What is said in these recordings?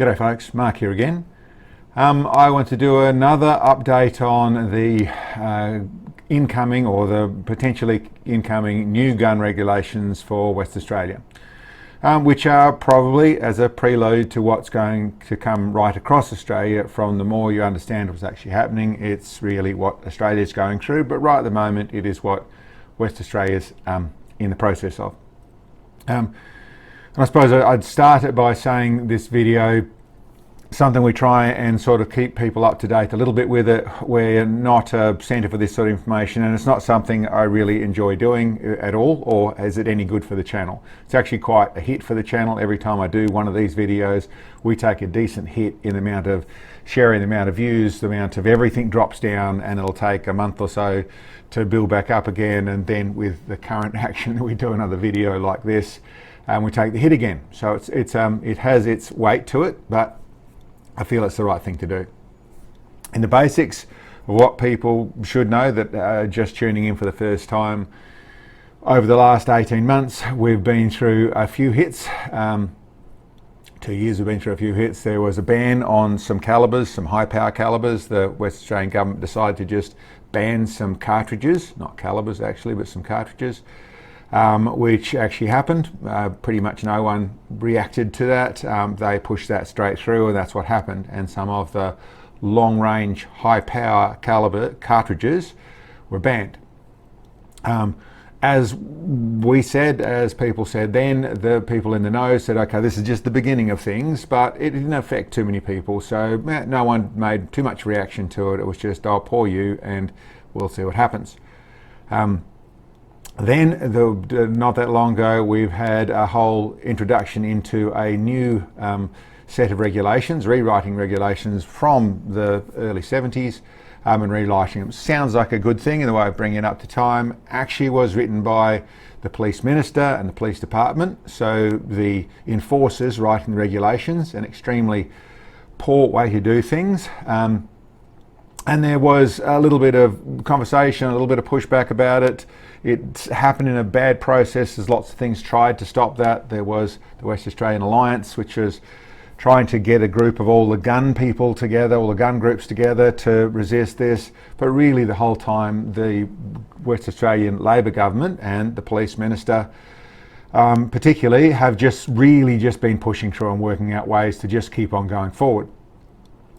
G'day folks, Mark here again. I want to do another update on the incoming or the potentially incoming new gun regulations for West Australia, which are probably as a prelude to what's going to come right across Australia. From the more you understand what's actually happening, it's really what Australia's going through, but right at the moment it is what West Australia's in the process of. And I suppose I'd start it by saying this video, something we try and sort of keep people up to date a little bit with it. We're not a centre for this sort of information, and it's not something I really enjoy doing at all, or is it any good for the channel. It's actually quite a hit for the channel. Every time I do one of these videos, we take a decent hit in the amount of sharing, the amount of views, the amount of everything drops down, and it'll take a month or so to build back up again. And then with the current action, we do another video like this, and we take the hit again. So it has its weight to it, but I feel it's the right thing to do. In the basics of what people should know that are just tuning in for the first time, over the last 18 months, we've been through a few hits. 2 years we've been through a few hits. There was a ban on some calibers, some high power calibers. The West Australian government decided to just ban some cartridges, not calibers actually, but some cartridges. Which actually happened. Pretty much no one reacted to that. They pushed that straight through, and that's what happened. And some of the long-range, high-power caliber cartridges were banned. As we said, as people said then, the people in the know said, okay, this is just the beginning of things, but it didn't affect too many people, so no one made too much reaction to it. It was just, oh, poor you, and we'll see what happens. Then, not that long ago, we've had a whole introduction into a new set of regulations, rewriting regulations from the early 70s and rewriting them. Sounds like a good thing in the way of bringing it up to time. Actually was written by the police minister and the police department. So the enforcers writing the regulations, an extremely poor way to do things. And there was a little bit of conversation, a little bit of pushback about it. It happened in a bad process. There's lots of things tried to stop that. There was the West Australian Alliance, which was trying to get a group of all the gun people together, all the gun groups together to resist this. But really the whole time, the West Australian Labor government and the police minister particularly have just been pushing through and working out ways to just keep on going forward.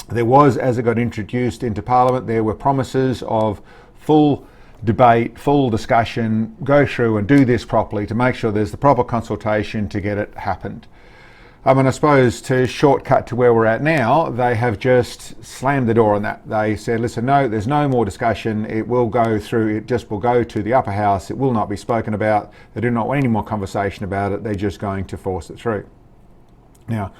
There was, as it got introduced into Parliament, there were promises of full debate, full discussion, go through and do this properly to make sure there's the proper consultation to get it happened. And I suppose to shortcut to where we're at now, they have just slammed the door on that. They said, listen, no, there's no more discussion. It will go through, it just will go to the upper house. It will not be spoken about. They do not want any more conversation about it. They're just going to force it through. Now,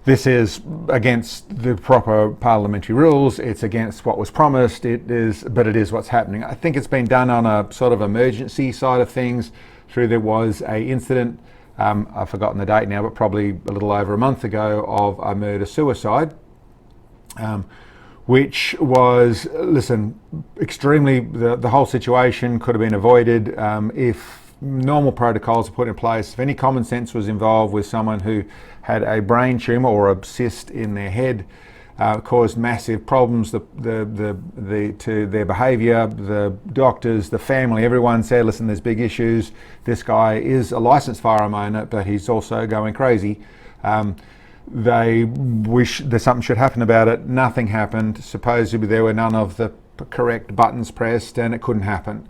this is against the proper parliamentary rules. It's against what was promised. But it is what's happening. I think it's been done on a sort of emergency side of things. There was a incident, I've forgotten the date now, but probably a little over a month ago, of a murder-suicide, which was, extremely, the whole situation could have been avoided if normal protocols were put in place. If any common sense was involved with someone who had a brain tumour or a cyst in their head, caused massive problems to their behaviour. The doctors, the family, everyone said, listen, there's big issues. This guy is a licensed firearm owner, but he's also going crazy. They wish that something should happen about it. Nothing happened. Supposedly there were none of the correct buttons pressed, and it couldn't happen.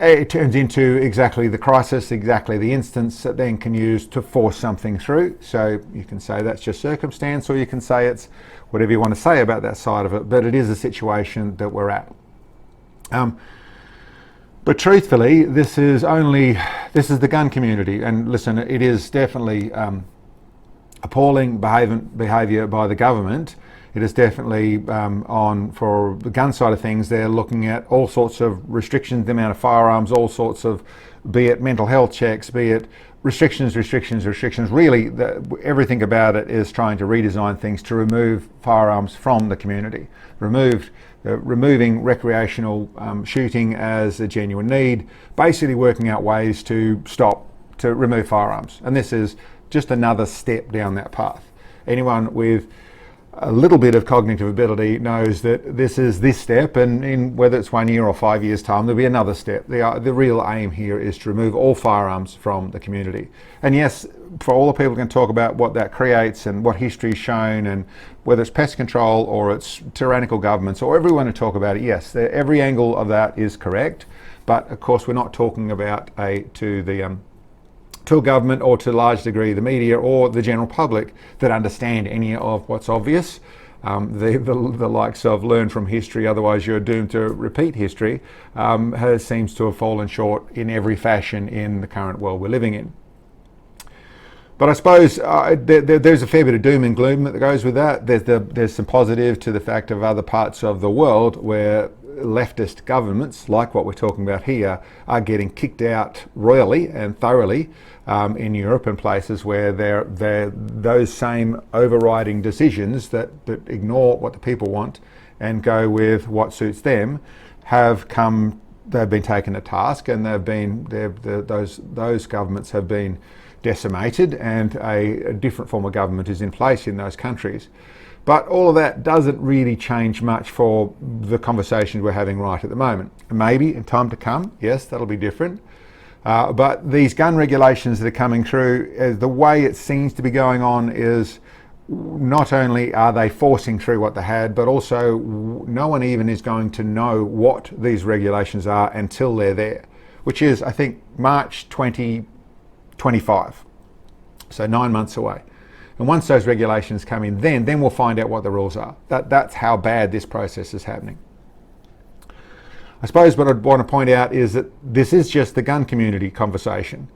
It turns into exactly the crisis, exactly the instance that then can use to force something through. So you can say that's just circumstance, or you can say it's whatever you want to say about that side of it, but it is a situation that we're at. But truthfully, this is the gun community, and listen, it is definitely appalling behaviour by the government. It is definitely for the gun side of things, they're looking at all sorts of restrictions, the amount of firearms, all sorts of, be it mental health checks, be it restrictions. Really, everything about it is trying to redesign things to remove firearms from the community. Removing recreational shooting as a genuine need, basically working out ways to remove firearms. And this is just another step down that path. anyone with a little bit of cognitive ability knows that this is this step, and in whether it's 1 year or 5 years' time, there'll be another step. The real aim here is to remove all firearms from the community. And yes, for all the people can talk about what that creates and what history's shown, and whether it's pest control or it's tyrannical governments, or everyone to talk about it, yes, every angle of that is correct. But of course, we're not talking about to a government, or to a large degree the media or the general public, that understand any of what's obvious. The likes of learn from history, otherwise you're doomed to repeat history, seems to have fallen short in every fashion in the current world we're living in. But I suppose there's a fair bit of doom and gloom that goes with that. There's some positive to the fact of other parts of the world where leftist governments, like what we're talking about here, are getting kicked out royally and thoroughly in Europe, and places where those same overriding decisions that ignore what the people want and go with what suits them they've been taken to task, and those governments have been decimated, and a different form of government is in place in those countries. But all of that doesn't really change much for the conversations we're having right at the moment. Maybe in time to come, yes, that'll be different. But these gun regulations that are coming through, the way it seems to be going on is, not only are they forcing through what they had, but also no one even is going to know what these regulations are until they're there, which is, I think, March 2025. So 9 months away. And once those regulations come in, then we'll find out what the rules are. That's how bad this process is happening. I suppose what I'd want to point out is that this is just the gun community conversation.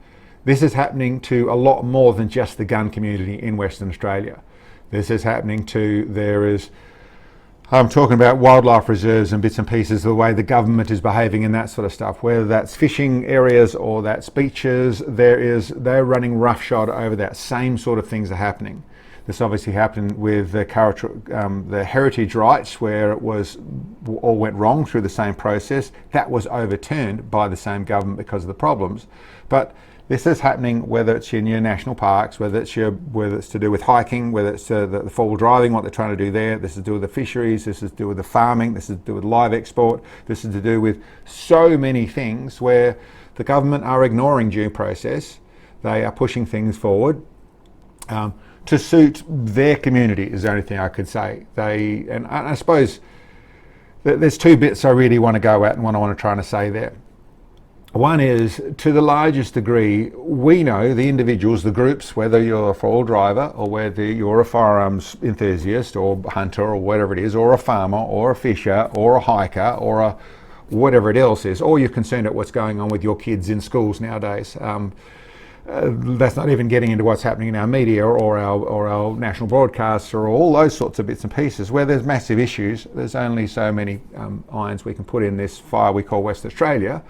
This is happening to a lot more than just the gun community in Western Australia. This is happening to, I'm talking about wildlife reserves and bits and pieces, the way the government is behaving and that sort of stuff, whether that's fishing areas or that's beaches, they're running roughshod over that. Same sort of things are happening. This obviously happened with the heritage rights, where all went wrong through the same process. That was overturned by the same government because of the problems. But this is happening whether it's in your national parks, whether it's to do with hiking, whether it's the four-wheel driving, what they're trying to do there. This is to do with the fisheries, this is to do with the farming, this is to do with live export, this is to do with so many things where the government are ignoring due process. They are pushing things forward to suit their community, is the only thing I could say. And I suppose there's two bits I really want to go at and what I want to try to say there. One is, to the largest degree, we know the individuals, the groups, whether you're a four-wheel driver or whether you're a firearms enthusiast or hunter or whatever it is, or a farmer or a fisher or a hiker or a whatever it else is, or you're concerned at what's going on with your kids in schools nowadays. That's not even getting into what's happening in our media or our national broadcasts or all those sorts of bits and pieces. Where there's massive issues, there's only so many irons we can put in this fire we call West Australia.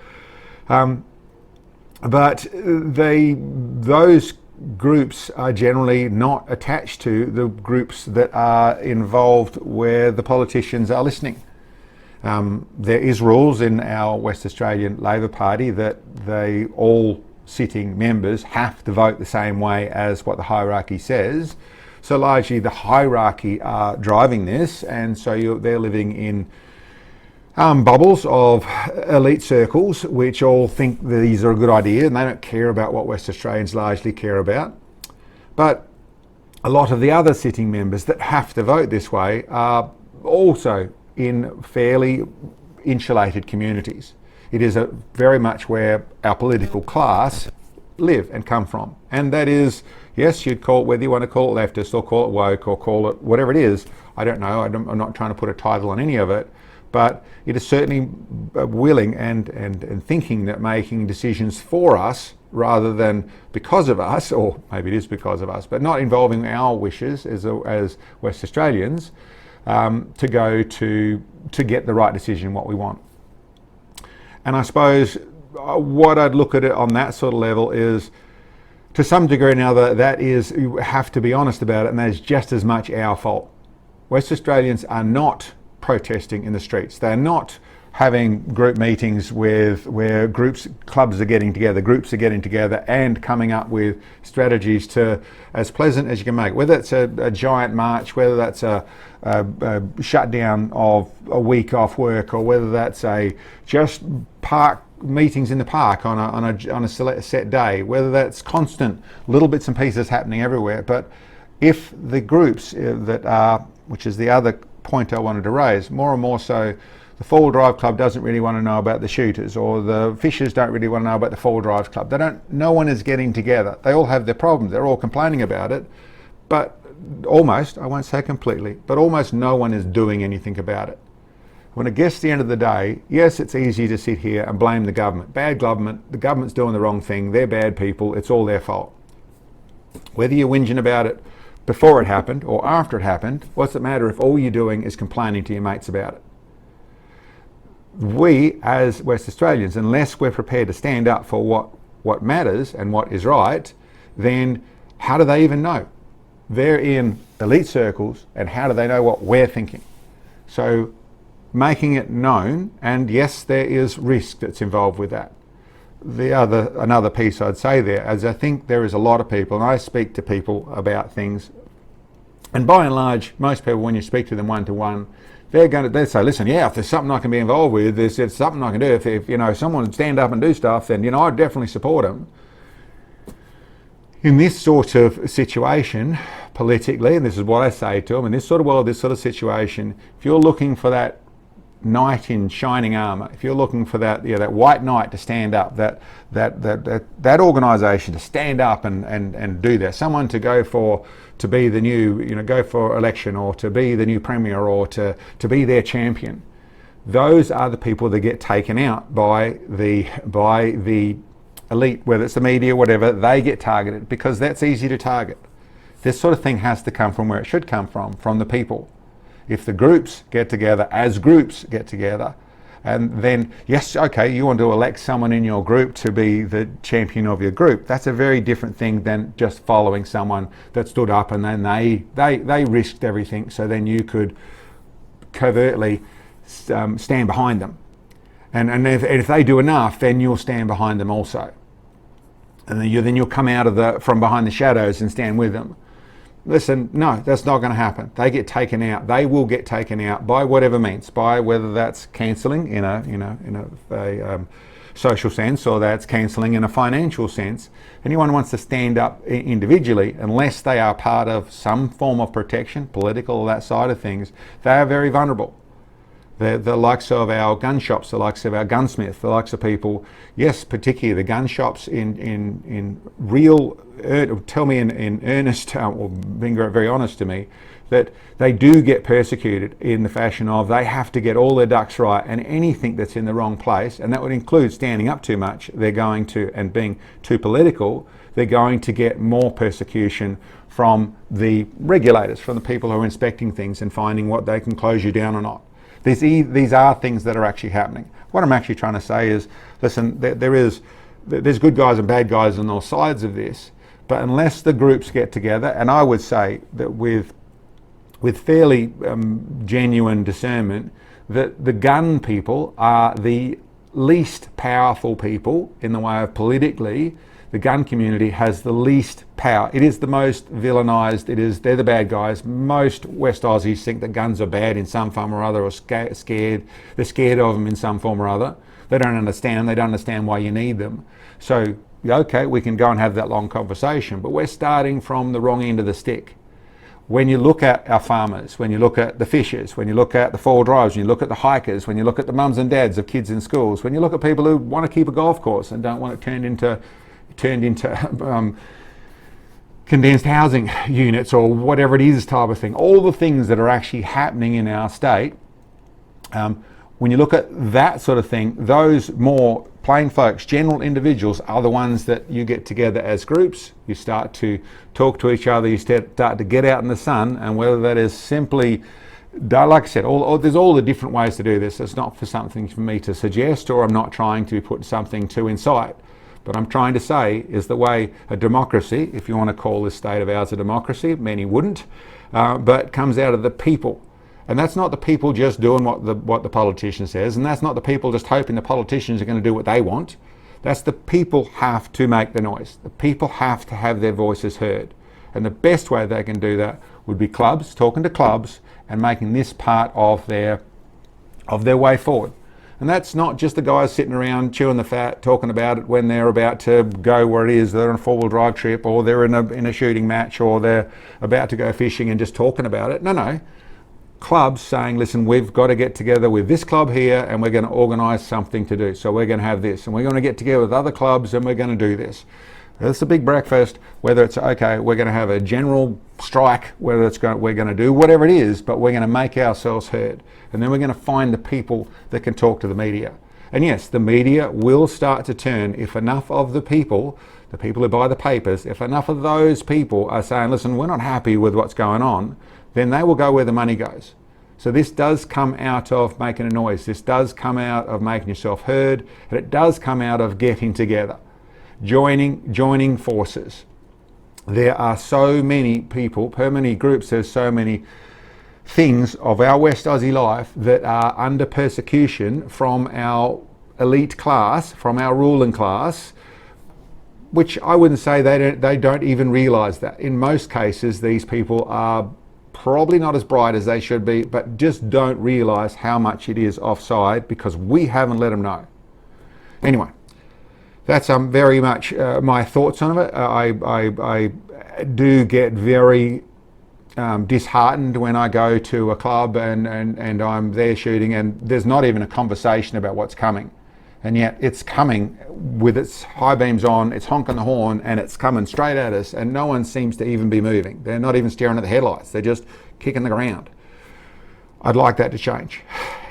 But those groups are generally not attached to the groups that are involved where the politicians are listening. There is rules in our West Australian Labor Party that all sitting members have to vote the same way as what the hierarchy says. So largely the hierarchy are driving this, and so they're living in bubbles of elite circles which all think that these are a good idea, and they don't care about what West Australians largely care about. But a lot of the other sitting members that have to vote this way are also in fairly insulated communities. It is very much where our political class live and come from. And that is, yes, you'd call it, whether you want to call it leftist or call it woke or call it whatever it is, I don't know, I'm not trying to put a title on any of it, but it is certainly willing and thinking that making decisions for us rather than because of us, or maybe it is because of us, but not involving our wishes as West Australians, to go to get the right decision, what we want. And I suppose what I'd look at it on that sort of level is, to some degree or another, that is, you have to be honest about it, and that is just as much our fault. West Australians are not protesting in the streets. They're not having group meetings where clubs are getting together, groups are getting together and coming up with strategies to, as pleasant as you can make, whether it's a giant march, whether that's a shutdown of a week off work, or whether that's just park meetings in the park on a set day, whether that's constant little bits and pieces happening everywhere. But if the groups that are, which is the other point I wanted to raise, more and more so, the Four-Wheel Drive Club doesn't really want to know about the shooters, or the fishers don't really want to know about the Four-Wheel Drive Club. No one is getting together. They all have their problems. They're all complaining about it, but almost, I won't say completely, but almost no one is doing anything about it. When it gets to the end of the day, yes, it's easy to sit here and blame the government. Bad government, the government's doing the wrong thing, they're bad people, it's all their fault. Whether you're whinging about it before it happened or after it happened, what's it matter if all you're doing is complaining to your mates about it? We, as West Australians, unless we're prepared to stand up for what matters and what is right, then how do they even know? They're in elite circles, and how do they know what we're thinking? So making it known, and yes, there is risk that's involved with that. Another piece I'd say there is, I think there is a lot of people, and I speak to people about things, and by and large, most people, when you speak to them one-to-one, they say, listen, yeah, if there's something I can be involved with, there's something I can do. If someone would stand up and do stuff, then I'd definitely support them. In this sort of situation, politically, and this is what I say to them, in this sort of world, this sort of situation, if you're looking for that knight in shining armour, if you're looking for that white knight to stand up, that organisation to stand up and do that, someone to be the new, go for election, or to be the new premier, or to be their champion, those are the people that get taken out by the elite, whether it's the media, whatever. They get targeted because that's easy to target. This sort of thing has to come from where it should come from the people. If the groups get together, as groups get together, and then, yes, okay, you want to elect someone in your group to be the champion of your group, that's a very different thing than just following someone that stood up and then they risked everything, so then you could covertly stand behind them. And if they do enough, then you'll stand behind them also. And then you'll come out from behind the shadows and stand with them. Listen, no, that's not going to happen. They get taken out. They will get taken out by whatever means, by whether that's cancelling in a social sense, or that's cancelling in a financial sense. Anyone who wants to stand up individually, unless they are part of some form of protection, political or that side of things, they are very vulnerable. The likes of our gun shops, the likes of our gunsmiths, the likes of people, yes, particularly the gun shops in real, tell me in earnest, or being very honest to me, that they do get persecuted in the fashion of they have to get all their ducks right, and anything that's in the wrong place, and that would include standing up too much, they're going to, and being too political, they're going to get more persecution from the regulators, from the people who are inspecting things and finding what they can close you down or not. These are things that are actually happening. What I'm actually trying to say is, listen, there's good guys and bad guys on all sides of this, but unless the groups get together, and I would say that with fairly genuine discernment, that the gun people are the least powerful people in the way of politically. The gun community has the least power. It is the most villainised. They're the bad guys. Most West Aussies think that guns are bad in some form or other, or scared. They're scared of them in some form or other. They don't understand. They don't understand why you need them. So, okay, we can go and have that long conversation, but we're starting from the wrong end of the stick. When you look at our farmers, when you look at the fishers, when you look at the four-wheel drives, when you look at the hikers, when you look at the mums and dads of kids in schools, when you look at people who want to keep a golf course and don't want it turned into condensed housing units or whatever it is type of thing, all the things that are actually happening in our state, when you look at that sort of thing, those more plain folks, general individuals, are the ones that you get together as groups, you start to talk to each other, you start to get out in the sun, and whether that is simply, like I said, there's all the different ways to do this. It's not for something for me to suggest, or I'm not trying to put something to incite. What I'm trying to say is the way a democracy, if you want to call this state of ours a democracy, many wouldn't, but comes out of the people. And that's not the people just doing what the politician says, and that's not the people just hoping the politicians are going to do what they want. That's the people have to make the noise. The people have to have their voices heard. And the best way they can do that would be clubs, talking to clubs and making this part of their way forward. And that's not just the guys sitting around chewing the fat, talking about it when they're about to go where it is, they're on a four-wheel drive trip, or they're in a shooting match, or they're about to go fishing and just talking about it. No. Clubs saying, listen, we've got to get together with this club here and we're going to organise something to do. So we're going to have this, and we're going to get together with other clubs and we're going to do this. It's a big breakfast, whether it's, okay, we're going to have a general strike, whether we're going to do whatever it is, but we're going to make ourselves heard. And then we're going to find the people that can talk to the media. And yes, the media will start to turn if enough of the people who buy the papers, if enough of those people are saying, listen, we're not happy with what's going on, then they will go where the money goes. So this does come out of making a noise. This does come out of making yourself heard, and it does come out of getting together. Joining forces. There are so many people, per many groups, there's so many things of our West Aussie life that are under persecution from our elite class, from our ruling class, which I wouldn't say they don't even realise that. In most cases, these people are probably not as bright as they should be, but just don't realise how much it is offside because we haven't let them know. Anyway. That's very much my thoughts on it. I do get very disheartened when I go to a club and I'm there shooting and there's not even a conversation about what's coming. And yet it's coming with its high beams on, it's honking the horn and it's coming straight at us and no one seems to even be moving. They're not even staring at the headlights, they're just kicking the ground. I'd like that to change.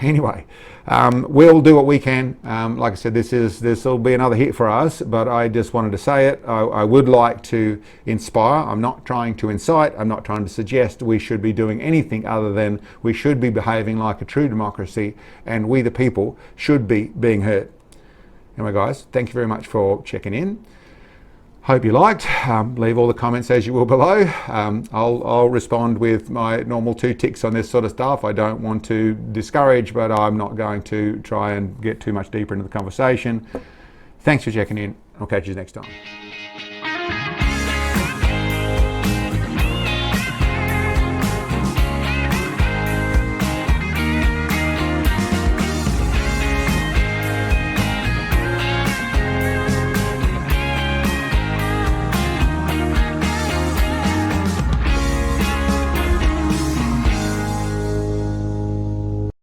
Anyway, we'll do what we can. Like I said, this will be another hit for us, but I just wanted to say it. I would like to inspire. I'm not trying to incite. I'm not trying to suggest we should be doing anything other than we should be behaving like a true democracy, and we the people should be being heard. Anyway, guys, thank you very much for checking in. Hope you liked. Leave all the comments as you will below. I'll respond with my normal 2 ticks on this sort of stuff. I don't want to discourage, but I'm not going to try and get too much deeper into the conversation. Thanks for checking in. I'll catch you next time.